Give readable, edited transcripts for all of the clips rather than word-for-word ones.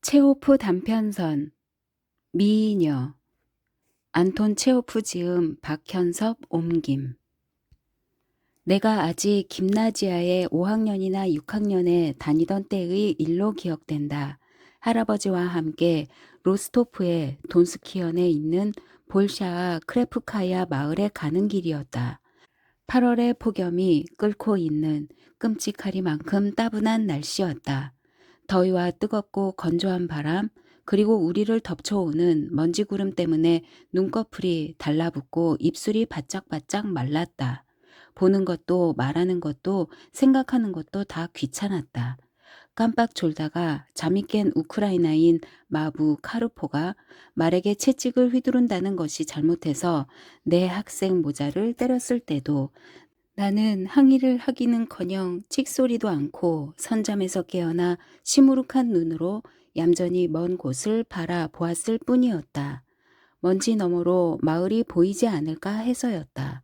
체호프 단편선 미이녀 안톤 체호프 지음 박현섭 옮김. 내가 아직 김나지아에 5학년이나 6학년에 다니던 때의 일로 기억된다. 할아버지와 함께 로스토프의 돈스키현에 있는 볼샤아 크레프카야 마을에 가는 길이었다. 8월의 폭염이 끓고 있는 끔찍하리만큼 따분한 날씨였다. 더위와 뜨겁고 건조한 바람, 그리고 우리를 덮쳐오는 먼지구름 때문에 눈꺼풀이 달라붙고 입술이 바짝바짝 말랐다. 보는 것도 말하는 것도 생각하는 것도 다 귀찮았다. 깜빡 졸다가 잠이 깬 우크라이나인 마부 카르포가 말에게 채찍을 휘두른다는 것이 잘못해서 내 학생 모자를 때렸을 때도 나는 항의를 하기는커녕 찍소리도 않고 선잠에서 깨어나 시무룩한 눈으로 얌전히 먼 곳을 바라보았을 뿐이었다. 먼지 너머로 마을이 보이지 않을까 해서였다.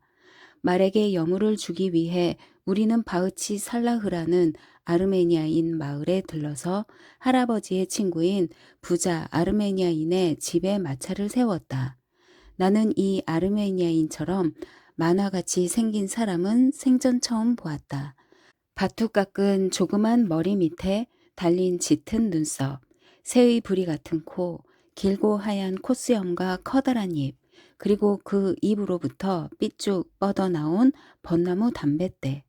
말에게 여물을 주기 위해 우리는 바흐치 살라흐라는 아르메니아인 마을에 들러서 할아버지의 친구인 부자 아르메니아인의 집에 마차를 세웠다. 나는 이 아르메니아인처럼 만화같이 생긴 사람은 생전 처음 보았다. 바툭 깎은 조그만 머리 밑에 달린 짙은 눈썹, 새의 부리 같은 코, 길고 하얀 콧수염과 커다란 입, 그리고 그 입으로부터 삐쭉 뻗어나온 벚나무 담뱃대.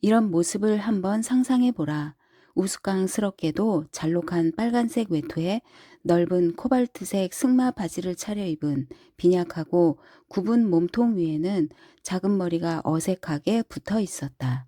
이런 모습을 한번 상상해보라. 우스꽝스럽게도 잘록한 빨간색 외투에 넓은 코발트색 승마 바지를 차려입은 빈약하고 굽은 몸통 위에는 작은 머리가 어색하게 붙어 있었다.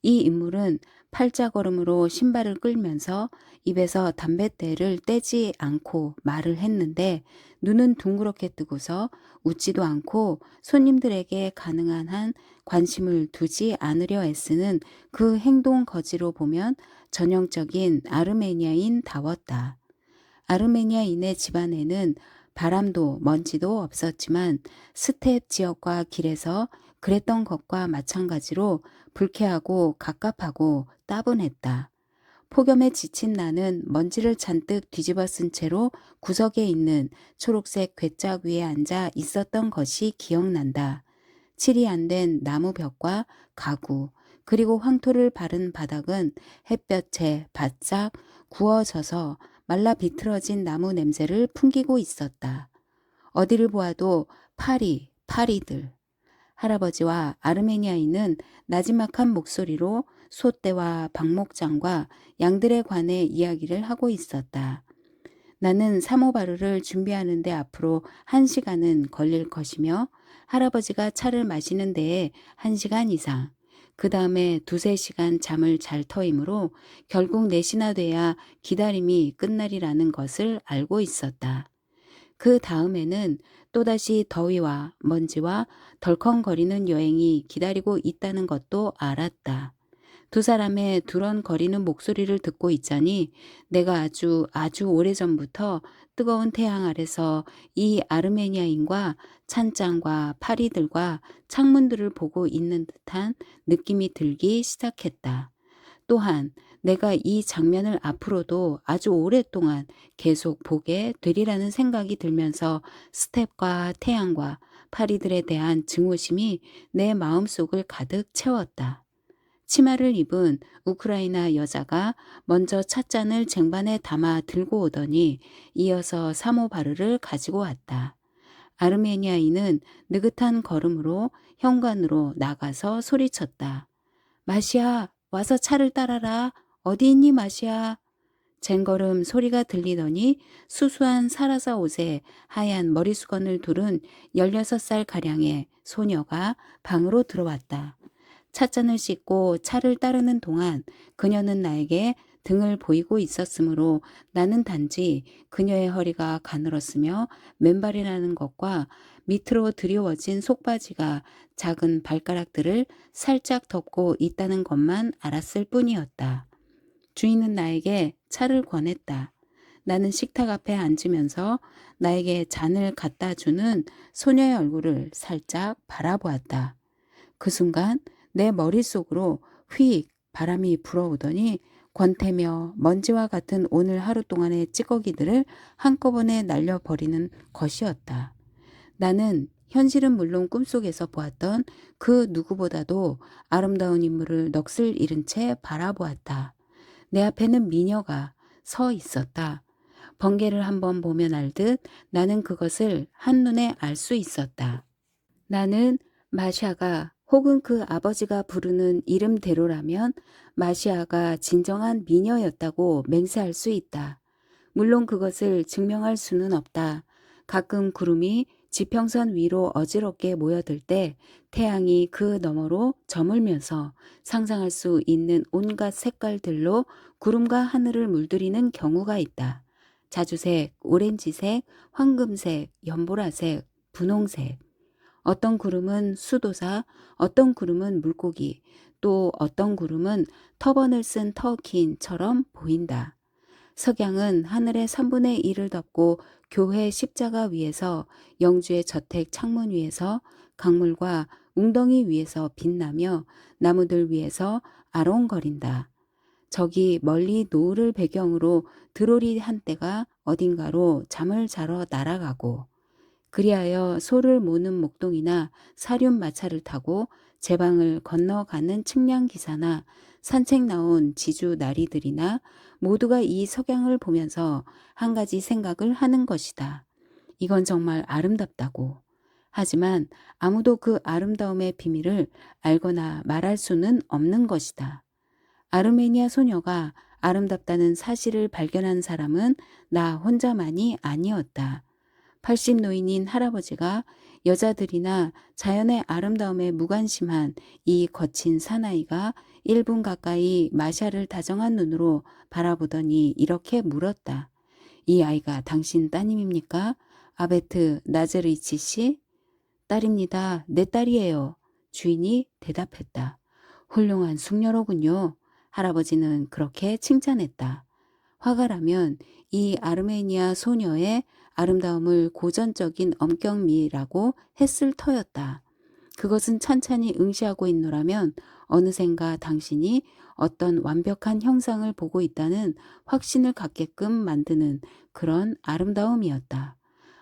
이 인물은 팔자걸음으로 신발을 끌면서 입에서 담뱃대를 떼지 않고 말을 했는데 눈은 둥그렇게 뜨고서 웃지도 않고 손님들에게 가능한 한 관심을 두지 않으려 애쓰는 그 행동 거지로 보면 전형적인 아르메니아인다웠다. 아르메니아인의 집안에는 바람도 먼지도 없었지만 스텝 지역과 길에서 그랬던 것과 마찬가지로 불쾌하고 갑갑하고 따분했다. 폭염에 지친 나는 먼지를 잔뜩 뒤집어 쓴 채로 구석에 있는 초록색 괴짝 위에 앉아 있었던 것이 기억난다. 칠이 안 된 나무 벽과 가구, 그리고 황토를 바른 바닥은 햇볕에 바짝 구워져서 말라 비틀어진 나무 냄새를 풍기고 있었다. 어디를 보아도 파리들. 할아버지와 아르메니아인은 나지막한 목소리로 소떼와 박목장과 양들에 관해 이야기를 하고 있었다. 나는 사모바르를 준비하는데 앞으로 1시간은 걸릴 것이며 할아버지가 차를 마시는 데에 1시간 이상, 그 다음에 2~3시간 잠을 잘 터이므로 결국 4시나 돼야 기다림이 끝나리라는 것을 알고 있었다. 그 다음에는 또다시 더위와 먼지와 덜컹거리는 여행이 기다리고 있다는 것도 알았다. 두 사람의 두런거리는 목소리를 듣고 있자니 내가 아주 오래전부터 뜨거운 태양 아래서 이 아르메니아인과 찬장과 파리들과 창문들을 보고 있는 듯한 느낌이 들기 시작했다. 또한 내가 이 장면을 앞으로도 아주 오랫동안 계속 보게 되리라는 생각이 들면서 스텝과 태양과 파리들에 대한 증오심이 내 마음속을 가득 채웠다. 치마를 입은 우크라이나 여자가 먼저 찻잔을 쟁반에 담아 들고 오더니 이어서 사모바르를 가지고 왔다. 아르메니아인은 느긋한 걸음으로 현관으로 나가서 소리쳤다. 마시아, 와서 차를 따라라. 어디 있니, 마시아? 쟁걸음 소리가 들리더니 수수한 사라사 옷에 하얀 머리수건을 두른 16살 가량의 소녀가 방으로 들어왔다. 찻잔을 씻고 차를 따르는 동안 그녀는 나에게 등을 보이고 있었으므로 나는 단지 그녀의 허리가 가늘었으며 맨발이라는 것과 밑으로 드리워진 속바지가 작은 발가락들을 살짝 덮고 있다는 것만 알았을 뿐이었다. 주인은 나에게 차를 권했다. 나는 식탁 앞에 앉으면서 나에게 잔을 갖다 주는 소녀의 얼굴을 살짝 바라보았다. 그 순간 내 머릿속으로 휙 바람이 불어오더니 권태며 먼지와 같은 오늘 하루 동안의 찌꺼기들을 한꺼번에 날려버리는 것이었다. 나는 현실은 물론 꿈속에서 보았던 그 누구보다도 아름다운 인물을 넋을 잃은 채 바라보았다. 내 앞에는 미녀가 서 있었다. 번개를 한번 보면 알듯 나는 그것을 한눈에 알 수 있었다. 나는 마샤가 혹은 그 아버지가 부르는 이름대로라면 마시아가 진정한 미녀였다고 맹세할 수 있다. 물론 그것을 증명할 수는 없다. 가끔 구름이 지평선 위로 어지럽게 모여들 때 태양이 그 너머로 저물면서 상상할 수 있는 온갖 색깔들로 구름과 하늘을 물들이는 경우가 있다. 자주색, 오렌지색, 황금색, 연보라색, 분홍색. 어떤 구름은 수도사, 어떤 구름은 물고기, 또 어떤 구름은 터번을 쓴 터킨처럼 보인다. 석양은 하늘의 3분의 1을 덮고 교회 십자가 위에서, 영주의 저택 창문 위에서, 강물과 웅덩이 위에서 빛나며 나무들 위에서 아롱거린다. 저기 멀리 노을을 배경으로 드로리 한 떼가 어딘가로 잠을 자러 날아가고, 그리하여 소를 모는 목동이나 사륜 마차를 타고 제방을 건너가는 측량 기사나 산책 나온 지주 나리들이나 모두가 이 석양을 보면서 한 가지 생각을 하는 것이다. 이건 정말 아름답다고. 하지만 아무도 그 아름다움의 비밀을 알거나 말할 수는 없는 것이다. 아르메니아 소녀가 아름답다는 사실을 발견한 사람은 나 혼자만이 아니었다. 80 노인인 할아버지가 여자들이나 자연의 아름다움에 무관심한 이 거친 사나이가 1분 가까이 마샤를 다정한 눈으로 바라보더니 이렇게 물었다. 이 아이가 당신 따님입니까? 아베트 나제르이치 씨? 딸입니다. 내 딸이에요. 주인이 대답했다. 훌륭한 숙녀로군요. 할아버지는 그렇게 칭찬했다. 화가 나면 이 아르메니아 소녀의 아름다움을 고전적인 엄격미라고 했을 터였다. 그것은 찬찬히 응시하고 있노라면 어느샌가 당신이 어떤 완벽한 형상을 보고 있다는 확신을 갖게끔 만드는 그런 아름다움이었다.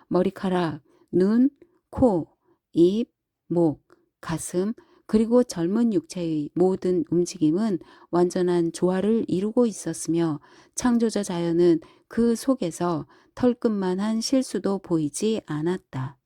머리카락, 눈, 코, 입, 목, 가슴, 그리고 젊은 육체의 모든 움직임은 완전한 조화를 이루고 있었으며 창조자 자연은 그 속에서 털끝만한 실수도 보이지 않았다.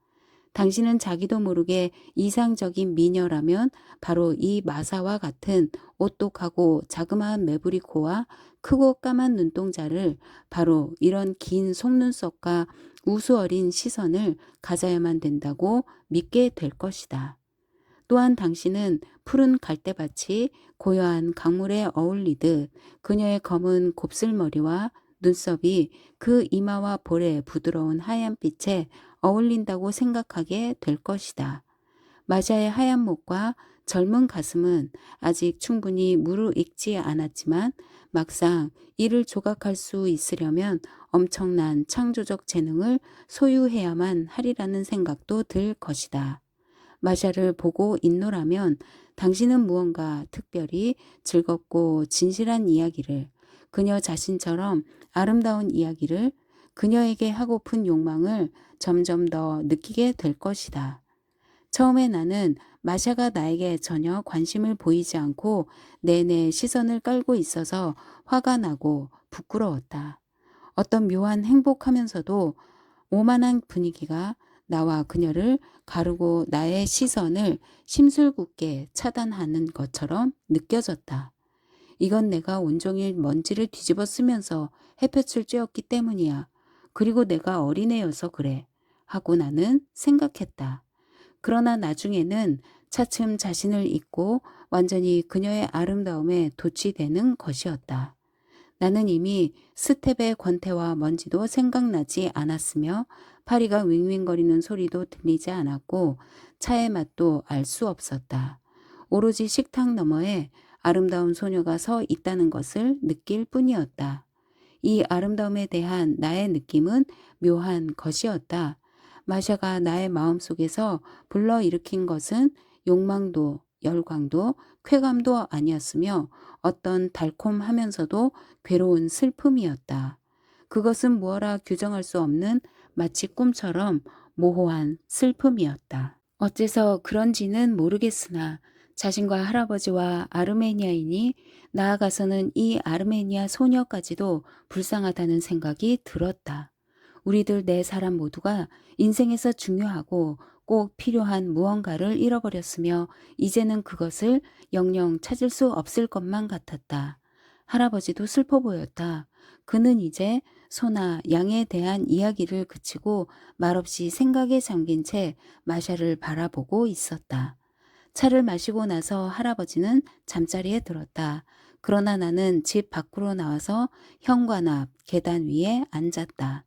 당신은 자기도 모르게 이상적인 미녀라면 바로 이 마사와 같은 오똑하고 자그마한 매부리 코와 크고 까만 눈동자를, 바로 이런 긴 속눈썹과 우수 어린 시선을 가져야만 된다고 믿게 될 것이다. 또한 당신은 푸른 갈대밭이 고요한 강물에 어울리듯 그녀의 검은 곱슬머리와 눈썹이 그 이마와 볼의 부드러운 하얀빛에 어울린다고 생각하게 될 것이다. 마샤의 하얀 목과 젊은 가슴은 아직 충분히 무르익지 않았지만 막상 이를 조각할 수 있으려면 엄청난 창조적 재능을 소유해야만 하리라는 생각도 들 것이다. 마샤를 보고 있노라면 당신은 무언가 특별히 즐겁고 진실한 이야기를, 그녀 자신처럼 아름다운 이야기를, 그녀에게 하고픈 욕망을 점점 더 느끼게 될 것이다. 처음에 나는 마샤가 나에게 전혀 관심을 보이지 않고 내내 시선을 깔고 있어서 화가 나고 부끄러웠다. 어떤 묘한 행복하면서도 오만한 분위기가 나와 그녀를 가르고 나의 시선을 심술궂게 차단하는 것처럼 느껴졌다. 이건 내가 온종일 먼지를 뒤집어 쓰면서 햇볕을 쬐었기 때문이야. 그리고 내가 어린애여서 그래. 하고 나는 생각했다. 그러나 나중에는 차츰 자신을 잊고 완전히 그녀의 아름다움에 도취되는 것이었다. 나는 이미 스텝의 권태와 먼지도 생각나지 않았으며 파리가 윙윙거리는 소리도 들리지 않았고 차의 맛도 알 수 없었다. 오로지 식탁 너머에 아름다운 소녀가 서 있다는 것을 느낄 뿐이었다. 이 아름다움에 대한 나의 느낌은 묘한 것이었다. 마샤가 나의 마음속에서 불러일으킨 것은 욕망도 열광도 쾌감도 아니었으며 어떤 달콤하면서도 괴로운 슬픔이었다. 그것은 무어라 규정할 수 없는 마치 꿈처럼 모호한 슬픔이었다. 어째서 그런지는 모르겠으나 자신과 할아버지와 아르메니아인이 나아가서는 이 아르메니아 소녀까지도 불쌍하다는 생각이 들었다. 우리들 네 사람 모두가 인생에서 중요하고 꼭 필요한 무언가를 잃어버렸으며 이제는 그것을 영영 찾을 수 없을 것만 같았다. 할아버지도 슬퍼 보였다. 그는 이제 소나 양에 대한 이야기를 그치고 말없이 생각에 잠긴 채 마샤를 바라보고 있었다. 차를 마시고 나서 할아버지는 잠자리에 들었다. 그러나 나는 집 밖으로 나와서 현관 앞 계단 위에 앉았다.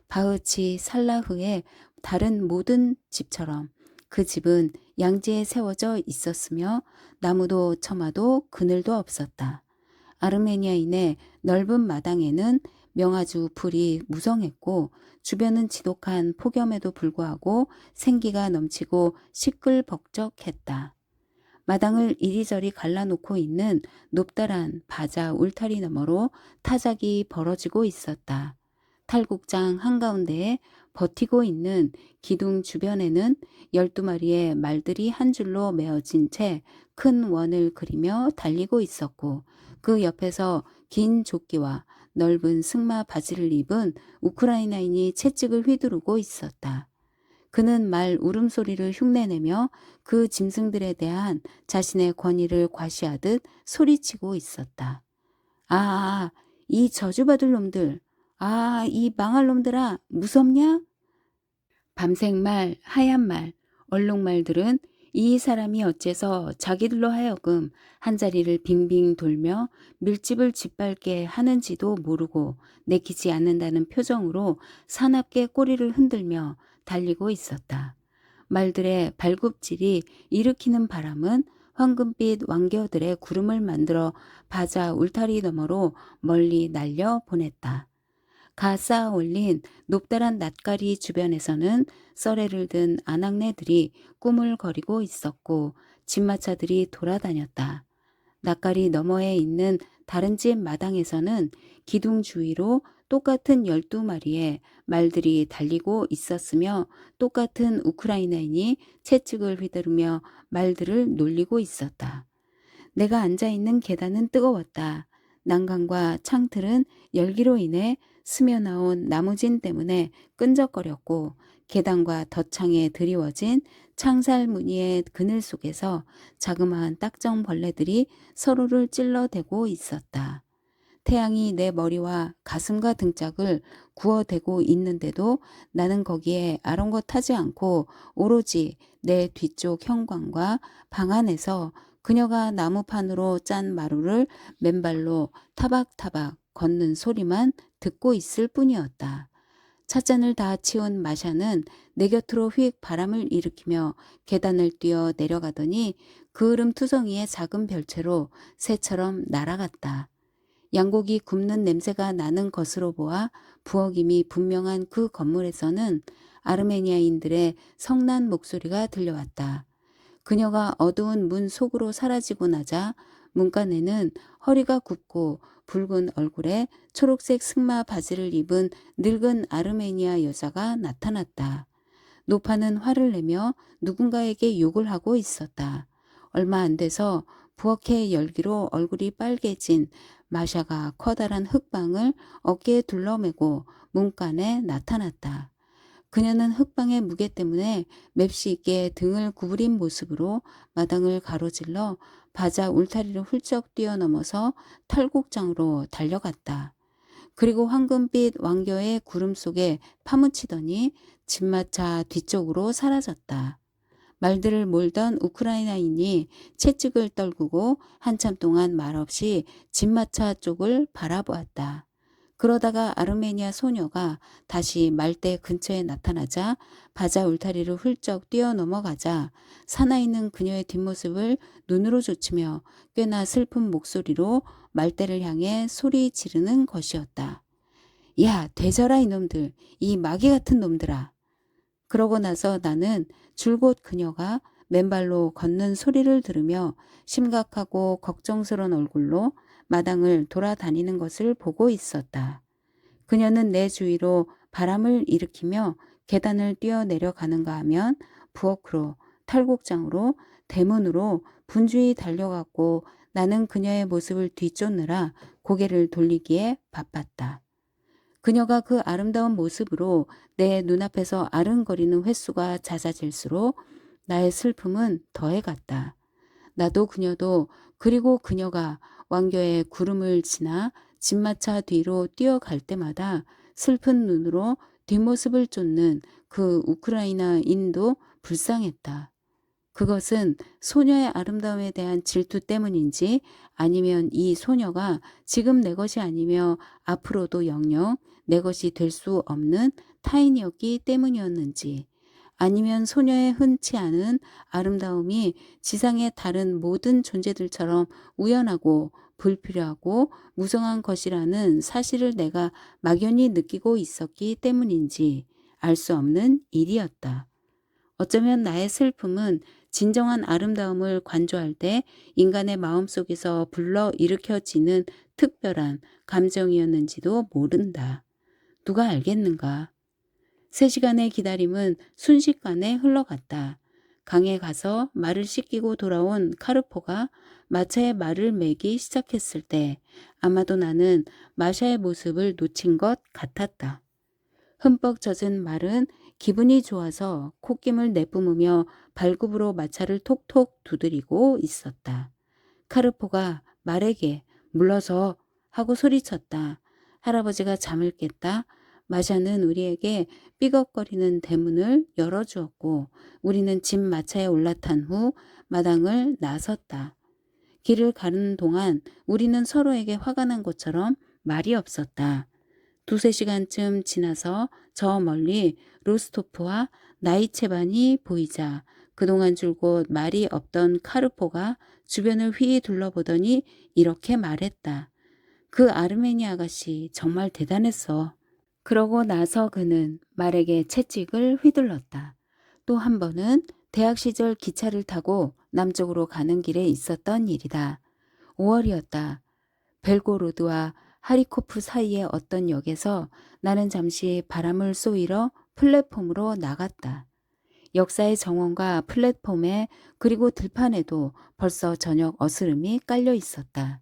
바흐치 살라흐의 다른 모든 집처럼 그 집은 양지에 세워져 있었으며 나무도 처마도 그늘도 없었다. 아르메니아인의 넓은 마당에는 명아주 풀이 무성했고 주변은 지독한 폭염에도 불구하고 생기가 넘치고 시끌벅적했다. 마당을 이리저리 갈라놓고 있는 높다란 바자 울타리 너머로 타작이 벌어지고 있었다. 탈곡장 한가운데에 버티고 있는 기둥 주변에는 12마리의 말들이 한 줄로 메어진 채 큰 원을 그리며 달리고 있었고 그 옆에서 긴 조끼와 넓은 승마 바지를 입은 우크라이나인이 채찍을 휘두르고 있었다. 그는 말 울음소리를 흉내내며 그 짐승들에 대한 자신의 권위를 과시하듯 소리치고 있었다. 아, 이 저주받을 놈들! 아, 이 망할 놈들아! 무섭냐? 밤색말, 하얀말, 얼룩말들은 이 사람이 어째서 자기들로 하여금 한자리를 빙빙 돌며 밀집을 짓밟게 하는지도 모르고 내키지 않는다는 표정으로 사납게 꼬리를 흔들며 달리고 있었다. 말들의 발굽질이 일으키는 바람은 황금빛 왕겨들의 구름을 만들어 바자 울타리 너머로 멀리 날려 보냈다. 가 쌓아 올린 높다란 낫가리 주변에서는 썰애를 든 아낙네들이 꾸물거리고 있었고 집마차들이 돌아다녔다. 낫가리 너머에 있는 다른 집 마당에서는 기둥 주위로 똑같은 12마리의 말들이 달리고 있었으며 똑같은 우크라이나인이 채찍을 휘두르며 말들을 놀리고 있었다. 내가 앉아있는 계단은 뜨거웠다. 난간과 창틀은 열기로 인해 스며나온 나무진 때문에 끈적거렸고 계단과 덧창에 드리워진 창살 무늬의 그늘 속에서 자그마한 딱정벌레들이 서로를 찔러대고 있었다. 태양이 내 머리와 가슴과 등짝을 구워대고 있는데도 나는 거기에 아랑곳하지 않고 오로지 내 뒤쪽 현관과 방 안에서 그녀가 나무판으로 짠 마루를 맨발로 타박타박 걷는 소리만 듣고 있을 뿐이었다. 찻잔을 다 치운 마샤는 내 곁으로 휙 바람을 일으키며 계단을 뛰어 내려가더니 그을음 투성이의 작은 별채로 새처럼 날아갔다. 양고기 굽는 냄새가 나는 것으로 보아 부엌임이 분명한 그 건물에서는 아르메니아인들의 성난 목소리가 들려왔다. 그녀가 어두운 문 속으로 사라지고 나자 문간에는 허리가 굽고 붉은 얼굴에 초록색 승마 바지를 입은 늙은 아르메니아 여자가 나타났다. 노파는 화를 내며 누군가에게 욕을 하고 있었다. 얼마 안 돼서 부엌의 열기로 얼굴이 빨개진 마샤가 커다란 흙방을 어깨에 둘러매고 문간에 나타났다. 그녀는 흙방의 무게 때문에 맵시 있게 등을 구부린 모습으로 마당을 가로질러 바자 울타리를 훌쩍 뛰어넘어서 탈곡장으로 달려갔다. 그리고 황금빛 왕겨의 구름 속에 파묻히더니 집마차 뒤쪽으로 사라졌다. 말들을 몰던 우크라이나인이 채찍을 떨구고 한참 동안 말없이 집마차 쪽을 바라보았다. 그러다가 아르메니아 소녀가 다시 말대 근처에 나타나자 바자 울타리를 훌쩍 뛰어넘어가자 사나이는 그녀의 뒷모습을 눈으로 쫓으며 꽤나 슬픈 목소리로 말대를 향해 소리 지르는 것이었다. 야, 되져라 이놈들, 이 마귀 같은 놈들아. 그러고 나서 나는 줄곧 그녀가 맨발로 걷는 소리를 들으며 심각하고 걱정스러운 얼굴로 마당을 돌아다니는 것을 보고 있었다. 그녀는 내 주위로 바람을 일으키며 계단을 뛰어 내려가는가 하면 부엌으로, 탈곡장으로, 대문으로 분주히 달려갔고 나는 그녀의 모습을 뒤쫓느라 고개를 돌리기에 바빴다. 그녀가 그 아름다운 모습으로 내 눈앞에서 아른거리는 횟수가 잦아질수록 나의 슬픔은 더해갔다. 나도 그녀도 그리고 그녀가 왕겨의 구름을 지나 집마차 뒤로 뛰어갈 때마다 슬픈 눈으로 뒷모습을 쫓는 그 우크라이나인도 불쌍했다. 그것은 소녀의 아름다움에 대한 질투 때문인지 아니면 이 소녀가 지금 내 것이 아니며 앞으로도 영영 내 것이 될 수 없는 타인이었기 때문이었는지 아니면 소녀의 흔치 않은 아름다움이 지상의 다른 모든 존재들처럼 우연하고 불필요하고 무성한 것이라는 사실을 내가 막연히 느끼고 있었기 때문인지 알 수 없는 일이었다. 어쩌면 나의 슬픔은 진정한 아름다움을 관조할 때 인간의 마음속에서 불러 일으켜지는 특별한 감정이었는지도 모른다. 누가 알겠는가? 3시간의 기다림은 순식간에 흘러갔다. 강에 가서 말을 씻기고 돌아온 카르포가 마차에 말을 매기 시작했을 때 아마도 나는 마샤의 모습을 놓친 것 같았다. 흠뻑 젖은 말은 기분이 좋아서 콧김을 내뿜으며 발굽으로 마차를 톡톡 두드리고 있었다. 카르포가 말에게 물러서 하고 소리쳤다. 할아버지가 잠을 깼다. 마샤는 우리에게 삐걱거리는 대문을 열어주었고 우리는 집 마차에 올라탄 후 마당을 나섰다. 길을 가는 동안 우리는 서로에게 화가 난 것처럼 말이 없었다. 2~3시간쯤 지나서 저 멀리 로스토프와 나이체반이 보이자 그동안 줄곧 말이 없던 카르포가 주변을 휘 둘러보더니 이렇게 말했다. 그 아르메니 아가씨 정말 대단했어. 그러고 나서 그는 말에게 채찍을 휘둘렀다. 또 한 번은 대학 시절 기차를 타고 남쪽으로 가는 길에 있었던 일이다. 5월이었다. 벨고로드와 하리코프 사이의 어떤 역에서 나는 잠시 바람을 쏘이러 플랫폼으로 나갔다. 역사의 정원과 플랫폼에 그리고 들판에도 벌써 저녁 어스름이 깔려 있었다.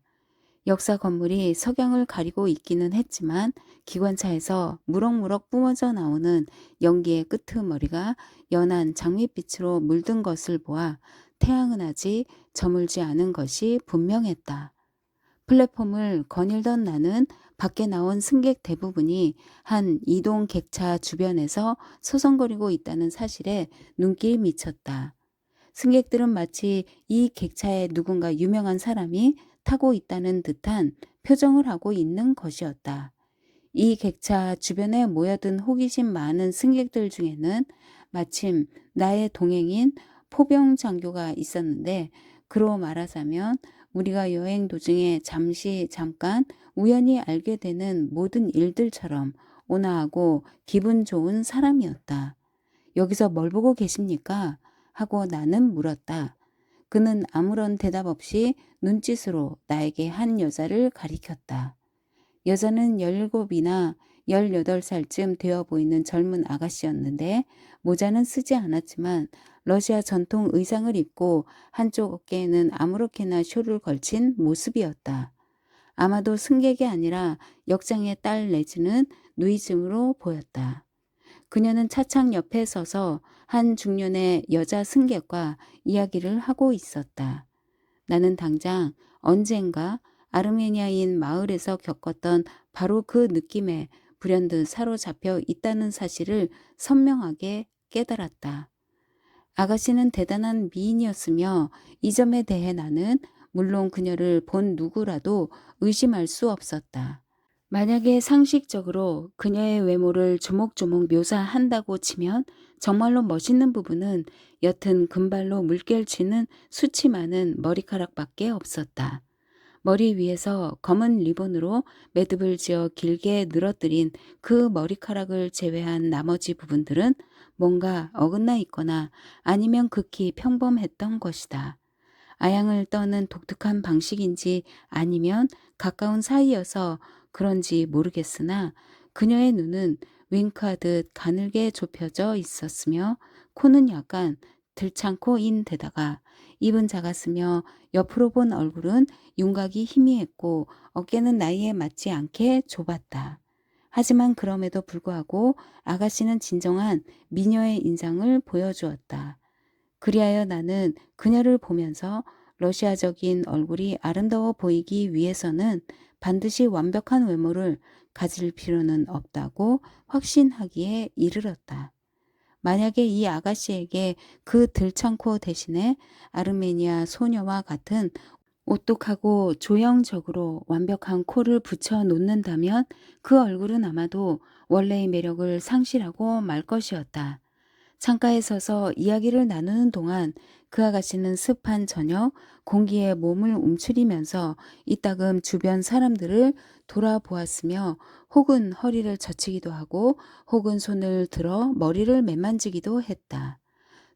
역사 건물이 석양을 가리고 있기는 했지만 기관차에서 무럭무럭 뿜어져 나오는 연기의 끄트머리가 연한 장밋빛으로 물든 것을 보아 태양은 아직 저물지 않은 것이 분명했다. 플랫폼을 거닐던 나는 밖에 나온 승객 대부분이 한 이동 객차 주변에서 서성거리고 있다는 사실에 눈길이 미쳤다. 승객들은 마치 이 객차에 누군가 유명한 사람이 타고 있다는 듯한 표정을 하고 있는 것이었다. 이 객차 주변에 모여든 호기심 많은 승객들 중에는 마침 나의 동행인 포병 장교가 있었는데 그로 말하자면 우리가 여행 도중에 잠깐 우연히 알게 되는 모든 일들처럼 온화하고 기분 좋은 사람이었다. 여기서 뭘 보고 계십니까? 하고 나는 물었다. 그는 아무런 대답 없이 눈짓으로 나에게 한 여자를 가리켰다. 여자는 17이나 18살쯤 되어 보이는 젊은 아가씨였는데 모자는 쓰지 않았지만 러시아 전통 의상을 입고 한쪽 어깨에는 아무렇게나 쇼를 걸친 모습이었다. 아마도 승객이 아니라 역장의 딸 내지는 누이즘으로 보였다. 그녀는 차창 옆에 서서 한 중년의 여자 승객과 이야기를 하고 있었다. 나는 당장 언젠가 아르메니아인 마을에서 겪었던 바로 그 느낌에 불현듯 사로잡혀 있다는 사실을 선명하게 깨달았다. 아가씨는 대단한 미인이었으며 이 점에 대해 나는 물론 그녀를 본 누구라도 의심할 수 없었다. 만약에 상식적으로 그녀의 외모를 조목조목 묘사한다고 치면 정말로 멋있는 부분은 옅은 금발로 물결치는 수치 많은 머리카락밖에 없었다. 머리 위에서 검은 리본으로 매듭을 지어 길게 늘어뜨린 그 머리카락을 제외한 나머지 부분들은 뭔가 어긋나 있거나 아니면 극히 평범했던 것이다. 아양을 떠는 독특한 방식인지 아니면 가까운 사이여서 그런지 모르겠으나 그녀의 눈은 윙크하듯 가늘게 좁혀져 있었으며 코는 약간 들창코인 데다가 입은 작았으며 옆으로 본 얼굴은 윤곽이 희미했고 어깨는 나이에 맞지 않게 좁았다. 하지만 그럼에도 불구하고 아가씨는 진정한 미녀의 인상을 보여주었다. 그리하여 나는 그녀를 보면서 러시아적인 얼굴이 아름다워 보이기 위해서는 반드시 완벽한 외모를 가질 필요는 없다고 확신하기에 이르렀다. 만약에 이 아가씨에게 그 들창코 대신에 아르메니아 소녀와 같은 오똑하고 조형적으로 완벽한 코를 붙여 놓는다면 그 얼굴은 아마도 원래의 매력을 상실하고 말 것이었다. 창가에 서서 이야기를 나누는 동안 그 아가씨는 습한 저녁 공기에 몸을 움츠리면서 이따금 주변 사람들을 돌아보았으며 혹은 허리를 젖히기도 하고 혹은 손을 들어 머리를 매만지기도 했다.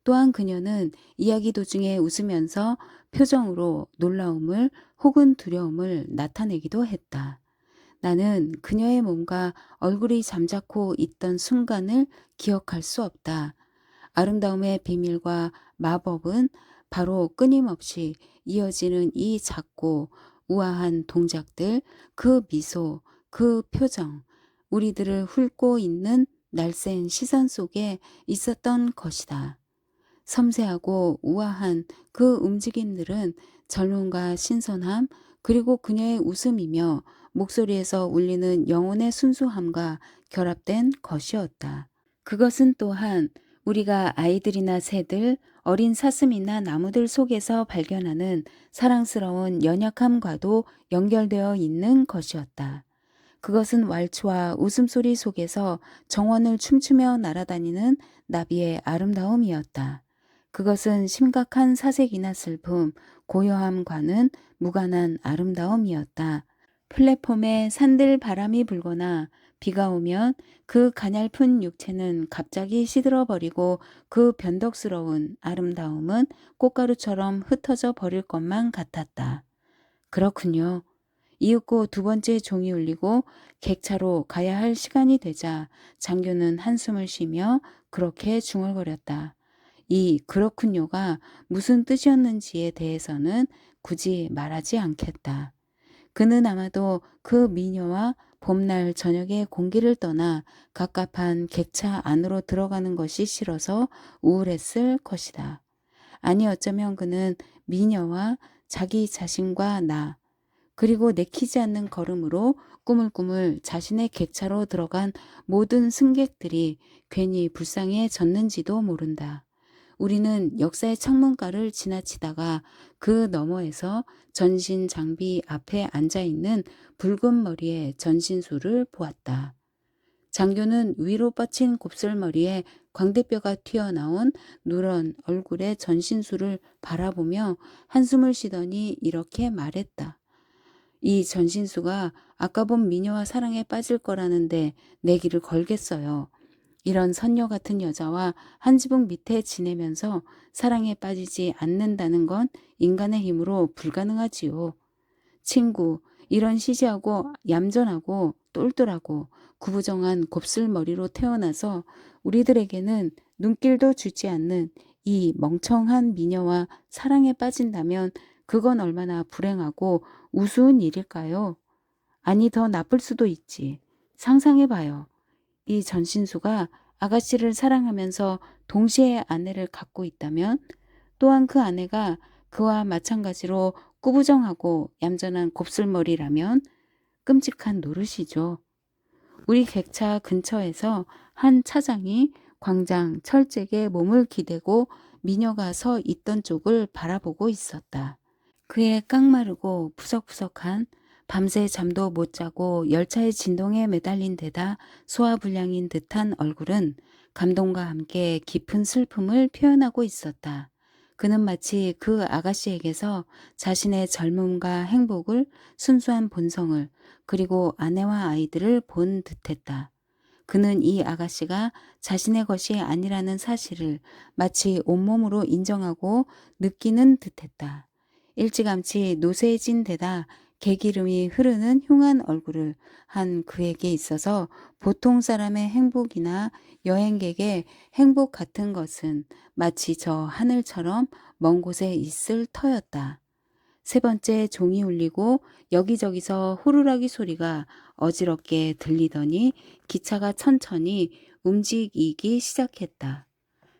또한 그녀는 이야기 도중에 웃으면서 표정으로 놀라움을 혹은 두려움을 나타내기도 했다. 나는 그녀의 몸과 얼굴이 잠자코 있던 순간을 기억할 수 없다. 아름다움의 비밀과 마법은 바로 끊임없이 이어지는 이 작고 우아한 동작들, 그 미소, 그 표정, 우리들을 훑고 있는 날쌘 시선 속에 있었던 것이다. 섬세하고 우아한 그 움직임들은 젊음과 신선함, 그리고 그녀의 웃음이며 목소리에서 울리는 영혼의 순수함과 결합된 것이었다. 그것은 또한 우리가 아이들이나 새들, 어린 사슴이나 나무들 속에서 발견하는 사랑스러운 연약함과도 연결되어 있는 것이었다. 그것은 왈츠와 웃음소리 속에서 정원을 춤추며 날아다니는 나비의 아름다움이었다. 그것은 심각한 사색이나 슬픔, 고요함과는 무관한 아름다움이었다. 플랫폼에 산들 바람이 불거나 비가 오면 그 가냘픈 육체는 갑자기 시들어버리고 그 변덕스러운 아름다움은 꽃가루처럼 흩어져 버릴 것만 같았다. 그렇군요. 이윽고 두 번째 종이 울리고 객차로 가야 할 시간이 되자 장교는 한숨을 쉬며 그렇게 중얼거렸다. 이 그렇군요가 무슨 뜻이었는지에 대해서는 굳이 말하지 않겠다. 그는 아마도 그 미녀와 봄날 저녁의 공기를 떠나 갑갑한 객차 안으로 들어가는 것이 싫어서 우울했을 것이다. 아니 어쩌면 그는 미녀와 자기 자신과 나 그리고 내키지 않는 걸음으로 꾸물꾸물 자신의 객차로 들어간 모든 승객들이 괜히 불쌍해졌는지도 모른다. 우리는 역사의 창문가를 지나치다가 그 너머에서 전신 장비 앞에 앉아있는 붉은 머리의 전신수를 보았다. 장교는 위로 뻗친 곱슬머리에 광대뼈가 튀어나온 누런 얼굴의 전신수를 바라보며 한숨을 쉬더니 이렇게 말했다. 이 전신수가 아까 본 미녀와 사랑에 빠질 거라는데 내기를 걸겠어요. 이런 선녀 같은 여자와 한 지붕 밑에 지내면서 사랑에 빠지지 않는다는 건 인간의 힘으로 불가능하지요. 친구, 이런 시시하고 얌전하고 똘똘하고 구부정한 곱슬머리로 태어나서 우리들에게는 눈길도 주지 않는 이 멍청한 미녀와 사랑에 빠진다면 그건 얼마나 불행하고 우스운 일일까요? 아니, 더 나쁠 수도 있지. 상상해봐요. 이 전신수가 아가씨를 사랑하면서 동시에 아내를 갖고 있다면 또한 그 아내가 그와 마찬가지로 꾸부정하고 얌전한 곱슬머리라면 끔찍한 노릇이죠. 우리 객차 근처에서 한 차장이 광장 철책에 몸을 기대고 미녀가 서 있던 쪽을 바라보고 있었다. 그의 깡마르고 푸석푸석한 밤새 잠도 못 자고 열차의 진동에 매달린 데다 소화불량인 듯한 얼굴은 감동과 함께 깊은 슬픔을 표현하고 있었다. 그는 마치 그 아가씨에게서 자신의 젊음과 행복을, 순수한 본성을, 그리고 아내와 아이들을 본 듯했다. 그는 이 아가씨가 자신의 것이 아니라는 사실을 마치 온몸으로 인정하고 느끼는 듯했다. 일찌감치 노쇠해진 데다 개기름이 흐르는 흉한 얼굴을 한 그에게 있어서 보통 사람의 행복이나 여행객의 행복 같은 것은 마치 저 하늘처럼 먼 곳에 있을 터였다. 세 번째 종이 울리고 여기저기서 호루라기 소리가 어지럽게 들리더니 기차가 천천히 움직이기 시작했다.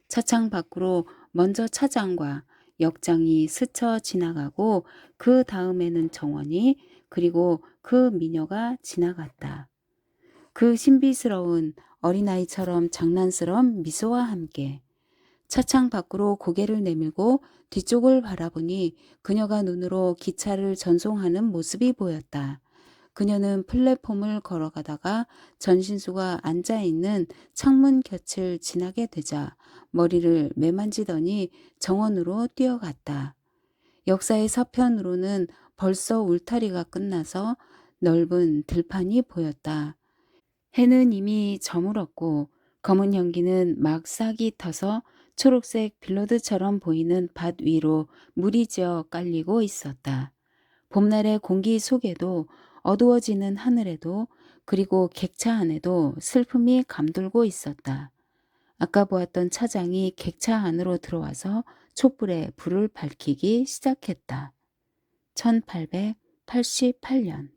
차창 밖으로 먼저 차장과 역장이 스쳐 지나가고 그 다음에는 정원이, 그리고 그 미녀가 지나갔다. 그 신비스러운 어린아이처럼 장난스러운 미소와 함께 차창 밖으로 고개를 내밀고 뒤쪽을 바라보니 그녀가 눈으로 기차를 전송하는 모습이 보였다. 그녀는 플랫폼을 걸어가다가 전신수가 앉아있는 창문 곁을 지나게 되자 머리를 매만지더니 정원으로 뛰어갔다. 역사의 서편으로는 벌써 울타리가 끝나서 넓은 들판이 보였다. 해는 이미 저물었고 검은 연기는 막 싹이 터서 초록색 빌로드처럼 보이는 밭 위로 무리지어 깔리고 있었다. 봄날의 공기 속에도 어두워지는 하늘에도 그리고 객차 안에도 슬픔이 감돌고 있었다. 아까 보았던 차장이 객차 안으로 들어와서 촛불에 불을 밝히기 시작했다. 1888년